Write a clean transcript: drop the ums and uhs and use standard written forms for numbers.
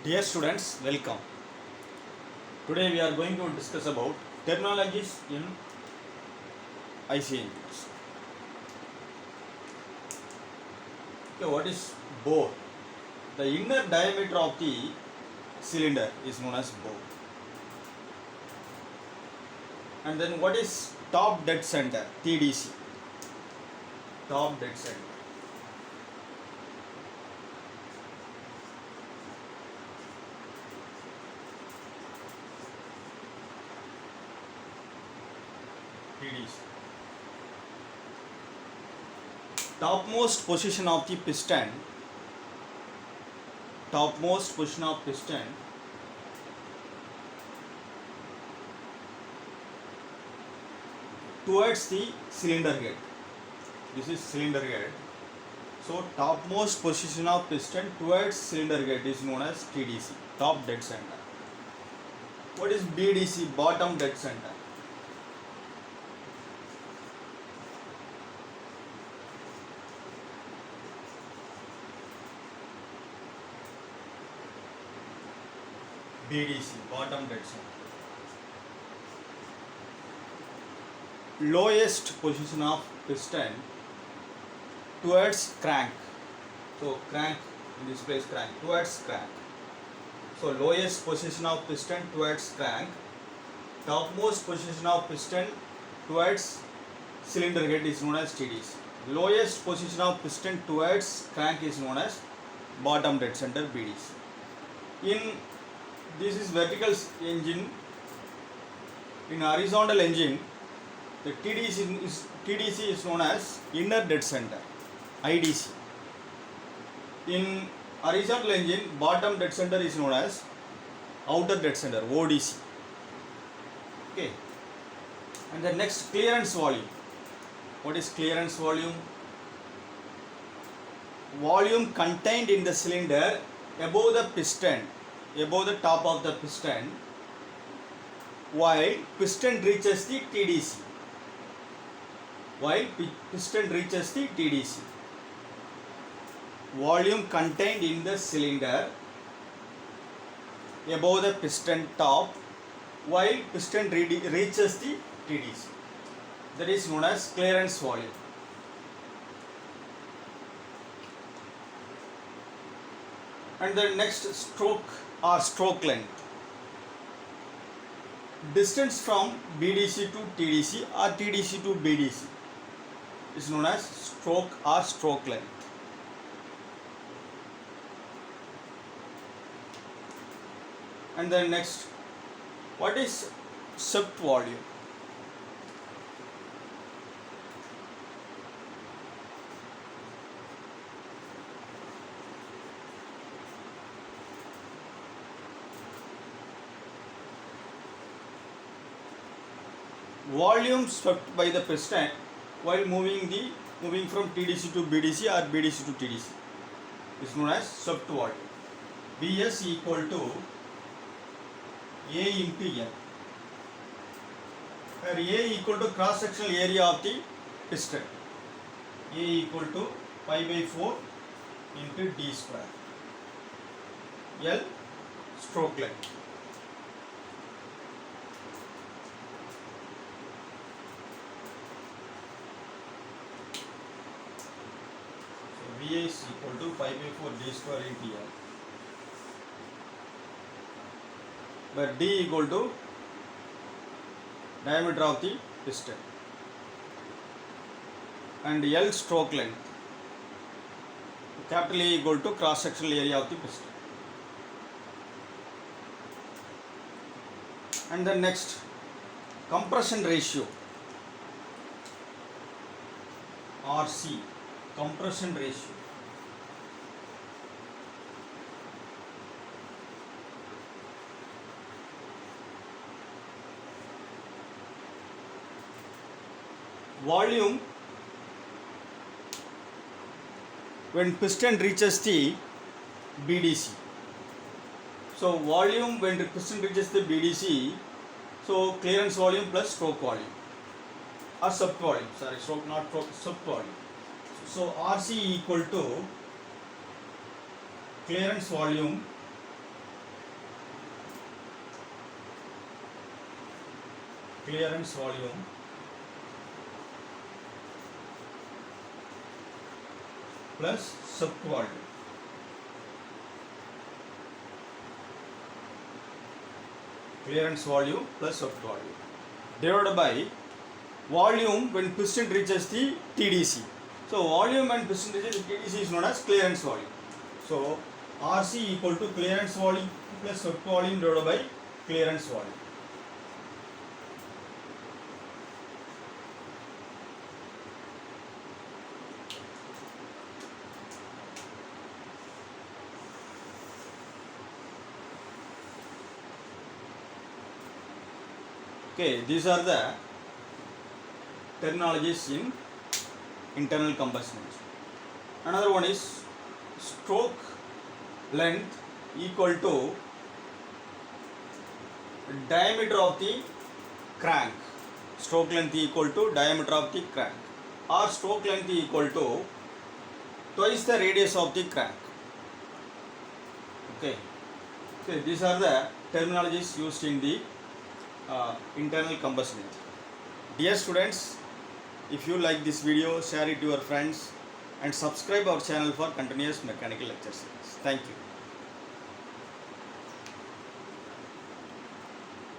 Dear students, welcome. Today we are going to discuss about terminologies in IC engines. Okay, what is bore? The inner diameter of the cylinder is known as bore. And then what is top dead center? TDC. Top dead center. TDC. Topmost position of the piston. Topmost position of piston towards the cylinder head. This is cylinder head. So topmost position of piston towards cylinder head is known as TDC, top dead center. What is BDC, bottom dead center? BDC, bottom dead center. Lowest position of piston towards crank. So crank, in this place crank, towards crank. So lowest position of piston towards crank. Topmost position of piston towards cylinder head is known as TDC. Lowest position of piston towards crank is known as bottom dead center, BDC. In this is vertical engine. In horizontal engine, the TDC is known as inner dead center, IDC. In horizontal engine, bottom dead center is known as outer dead center, ODC. Okay. And the next, clearance volume. What is clearance volume? Volume contained in the cylinder above the piston, above the top of the piston, while piston reaches the TDC. While piston reaches the TDC. Volume contained in the cylinder above the piston top while piston reaches the TDC. That is known as clearance volume. And the next, stroke or stroke length. Distance from BDC to TDC or TDC to BDC is known as stroke or stroke length. And then next, what is swept volume? Volume swept by the piston while moving from TDC to BDC or BDC to TDC is known as swept volume. Bs equal to A into N, where A equal to cross sectional area of the piston. A equal to pi by 4 into d square. L, stroke length. V is equal to pi by 4 d square into L, where d equal to diameter of the piston and L, stroke length. Capital A equal to cross sectional area of the piston. And then next, compression ratio, RC, compression ratio. Volume when piston reaches the BDC. So volume when the piston reaches the BDC, so clearance volume plus stroke volume or swept volume, stroke not swept volume. So RC equal to clearance volume clearance volume plus swept volume. Clearance volume plus swept volume divided by volume when piston reaches the TDC. So volume when piston reaches the TDC is known as clearance volume. So RC equal to clearance volume plus swept volume divided by clearance volume. Okay, these are the terminologies in internal combustion engine. Another one is stroke length equal to diameter of the crank. Stroke length equal to diameter of the crank, or stroke length equal to twice the radius of the crank. Okay, so these are the terminologies used in the internal combustion engine. Dear students, if you like this video, share it to your friends and subscribe our channel for continuous mechanical lectures. Thank you.